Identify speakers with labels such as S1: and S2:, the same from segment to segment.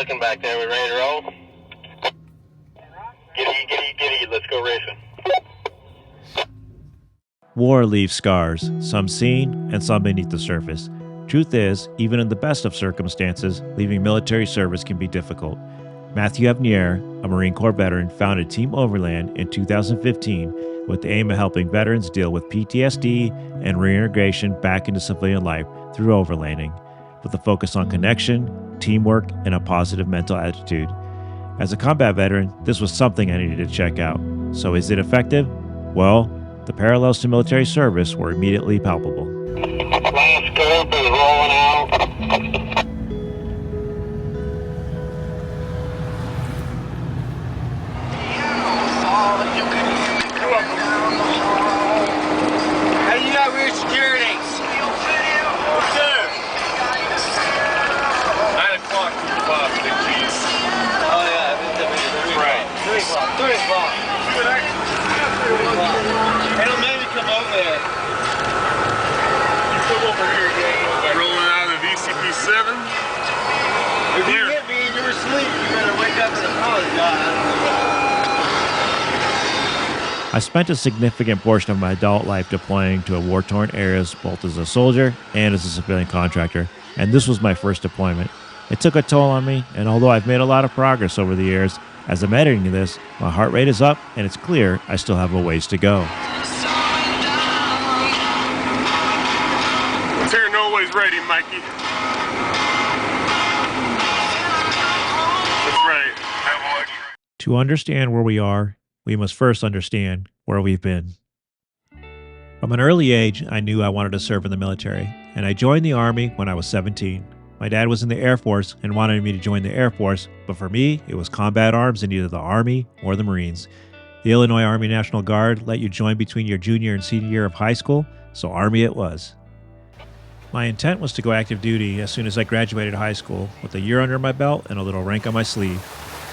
S1: looking back there? We ready to roll? Giddy, let's go racing.
S2: War leaves scars, some seen and some beneath the surface. Truth is, even in the best of circumstances, leaving military service can be difficult. Matthew Avnier, a Marine Corps veteran, founded Team Overland in 2015 with the aim of helping veterans deal with PTSD and reintegration back into civilian life through overlanding, with a focus on connection, teamwork, and a positive mental attitude. As a combat veteran, this was something I needed to check out. So is it effective? Well, the parallels to military service were immediately palpable.
S1: Last scope is rolling out.
S3: Hey, you got rear security. Sir. 9 o'clock, 2 o'clock, big cheese. Oh, yeah, right. 3 o'clock. 3 o'clock. Hey, don't make me come over there. You come over here again.
S4: Rolling out of the VCP-7.
S3: If you hit me and you were asleep, you better wake up and apologize.
S2: I spent a significant portion of my adult life deploying to war-torn areas both as a soldier and as a civilian contractor, and this was my first deployment. It took a toll on me, and although I've made a lot of progress over the years, as I'm editing this, my heart rate is up, and it's clear I still have a ways to go.
S4: Tear Norway's ready, Mikey. That's right.
S2: To understand where we are, we must first understand where we've been. From an early age, I knew I wanted to serve in the military, and I joined the Army when I was 17. My dad was in the Air Force and wanted me to join the Air Force, but for me, it was combat arms in either the Army or the Marines. The Illinois Army National Guard let you join between your junior and senior year of high school, so Army it was. My intent was to go active duty as soon as I graduated high school, with a year under my belt and a little rank on my sleeve.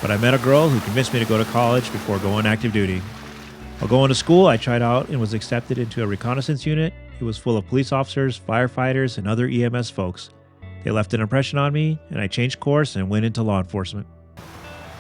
S2: But I met a girl who convinced me to go to college before going active duty. While going to school, I tried out and was accepted into a reconnaissance unit. It was full of police officers, firefighters, and other EMS folks. They left an impression on me, and I changed course and went into law enforcement.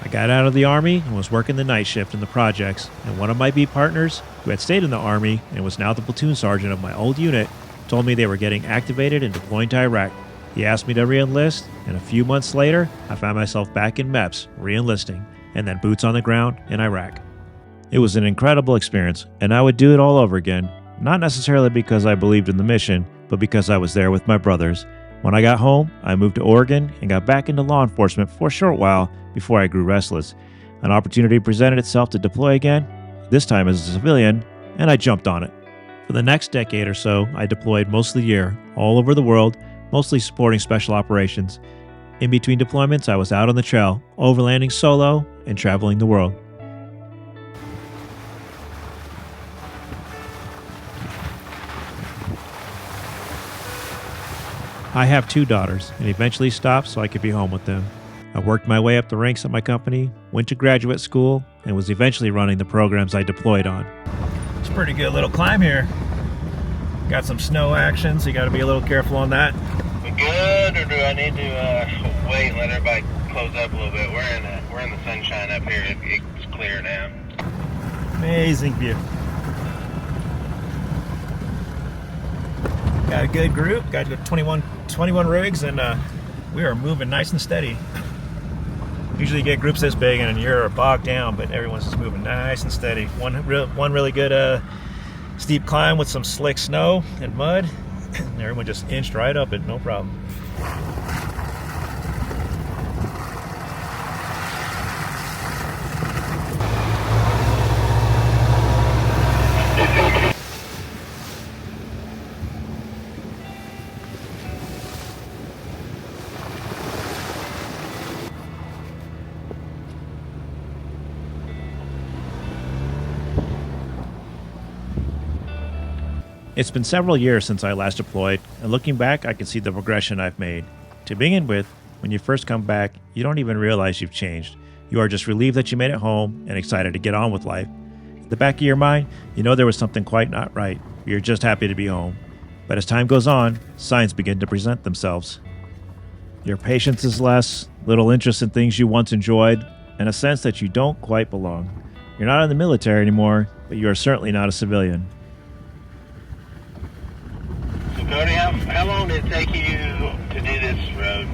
S2: I got out of the Army and was working the night shift in the projects, and one of my beat partners, who had stayed in the Army and was now the platoon sergeant of my old unit, told me they were getting activated and deploying to Iraq. He asked me to re-enlist, and a few months later, I found myself back in MEPS, re-enlisting, and then boots on the ground in Iraq. It was an incredible experience, and I would do it all over again, not necessarily because I believed in the mission, but because I was there with my brothers. When I got home, I moved to Oregon and got back into law enforcement for a short while before I grew restless. An opportunity presented itself to deploy again, this time as a civilian, and I jumped on it. For the next decade or so, I deployed most of the year, all over the world, mostly supporting special operations. In between deployments, I was out on the trail, overlanding solo and traveling the world. I have 2 daughters and eventually stopped so I could be home with them. I worked my way up the ranks at my company, went to graduate school, and was eventually running the programs I deployed on. It's a pretty good little climb here. Got some snow action, so you got to be a little careful on that.
S1: We good, or do I need to wait and let everybody close up a little bit? We're in the sunshine up here. It's clear now.
S2: Amazing view. Got a good group. Got 21 rigs, and we are moving nice and steady. Usually you get groups this big and you're bogged down, but everyone's just moving nice and steady. One really good steep climb with some slick snow and mud, and everyone just inched right up it, no problem. It's been several years since I last deployed, and looking back, I can see the progression I've made. To begin with, when you first come back, you don't even realize you've changed. You are just relieved that you made it home and excited to get on with life. At the back of your mind, you know there was something quite not right. You're just happy to be home. But as time goes on, signs begin to present themselves. Your patience is less, little interest in things you once enjoyed, and a sense that you don't quite belong. You're not in the military anymore, but you are certainly not a civilian.
S1: So Cody, how long did it take you to do this road?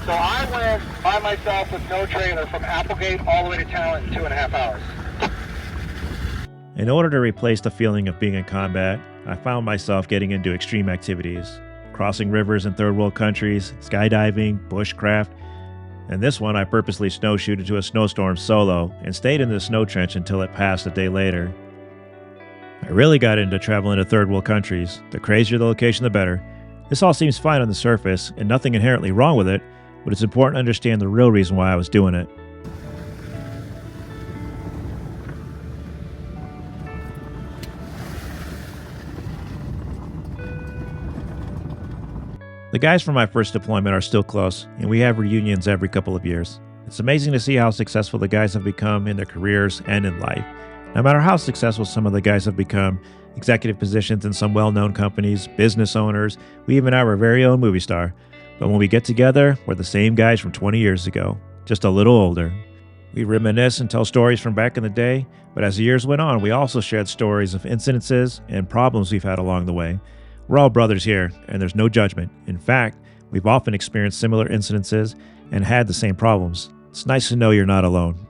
S5: So I went by myself with no trailer from Applegate all the way to Talent in 2.5 hours.
S2: In order to replace the feeling of being in combat, I found myself getting into extreme activities. Crossing rivers in third world countries, skydiving, bushcraft, and this one I purposely snowshoed into a snowstorm solo and stayed in the snow trench until it passed a day later. I really got into traveling to third world countries. The crazier the location, the better. This all seems fine on the surface, and nothing inherently wrong with it, but it's important to understand the real reason why I was doing it. The guys from my first deployment are still close, and we have reunions every couple of years. It's amazing to see how successful the guys have become in their careers and in life. No matter how successful some of the guys have become, executive positions in some well-known companies, business owners, we even have our very own movie star. But when we get together, we're the same guys from 20 years ago, just a little older. We reminisce and tell stories from back in the day, but as the years went on, we also shared stories of incidences and problems we've had along the way. We're all brothers here, and there's no judgment. In fact, we've often experienced similar incidences and had the same problems. It's nice to know you're not alone.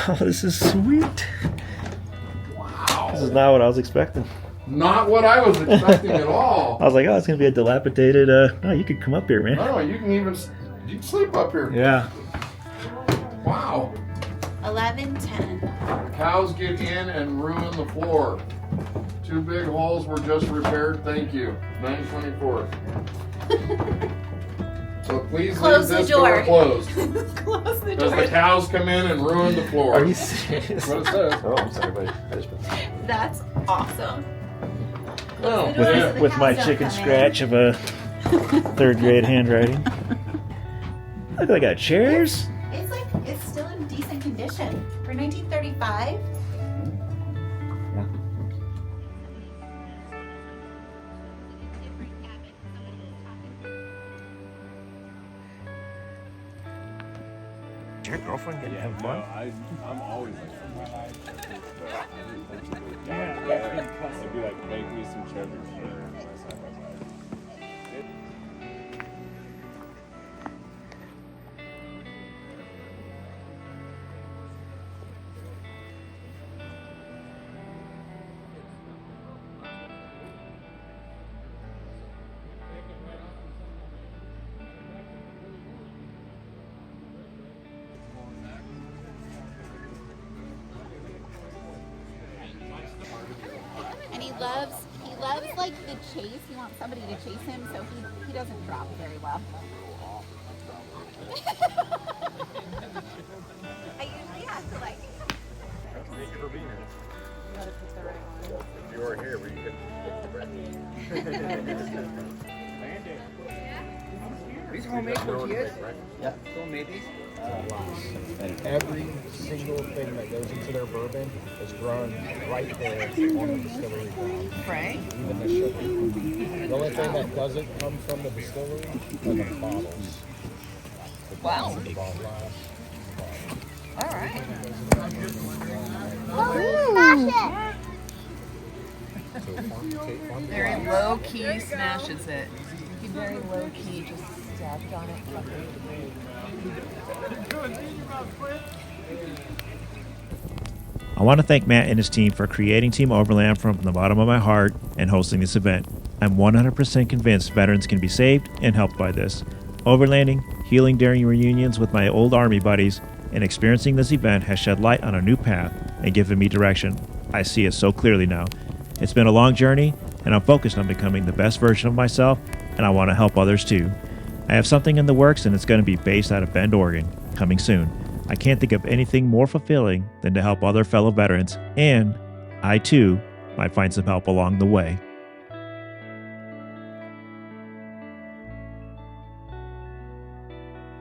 S6: Oh, this is sweet.
S2: Wow. This is not what I was expecting.
S6: Not what I was expecting at all.
S2: I was like, oh, it's going to be a dilapidated... No, you could come up here, man.
S6: No, you can sleep up here.
S2: Yeah.
S6: Wow.
S7: 11:10.
S6: The cows get in and ruin the floor. 2 big holes were just repaired. Thank you. 9/24. So please
S7: Close
S6: leave
S7: the
S6: this
S7: door.
S6: closed.
S7: Close the
S6: Because
S7: door.
S6: the cows come in and ruin the floor.
S2: Are you serious?
S6: What it says.
S2: Oh, I'm sorry, buddy.
S7: That's awesome.
S6: Oh,
S7: the door
S6: yeah.
S7: so the
S2: With my
S7: cows don't
S2: chicken
S7: come in.
S2: scratch of a 3rd grade handwriting. Look, I got chairs.
S7: It's still in decent condition for 1935.
S2: Your girlfriend getting having fun?
S3: I'm always like, I'd be like, make me some cheddar.
S7: And he loves like the chase. He wants somebody to chase him, so he doesn't drop very well. I usually have to like.
S3: Thank you for being here. You gotta pick the right one. If you were here, we could pick the right one.
S5: These homemade tortillas?
S8: Yeah, homemade these.
S5: And every single thing that goes into their bourbon is grown right there on the distillery ground.
S7: Right.
S5: Even the sugar. The only thing that doesn't come from the distillery are the bottles.
S7: Wow.
S5: The bottle glass.
S7: All right.
S9: Very low key smashes it. He very low key just stepped on it.
S2: I want to thank Matt and his team for creating Team Overland from the bottom of my heart and hosting this event. I'm 100% convinced veterans can be saved and helped by this. Overlanding, healing during reunions with my old Army buddies, and experiencing this event has shed light on a new path and given me direction. I see it so clearly now. It's been a long journey, and I'm focused on becoming the best version of myself, and I want to help others too. I have something in the works, and it's going to be based out of Bend, Oregon, coming soon. I can't think of anything more fulfilling than to help other fellow veterans, and I too might find some help along the way.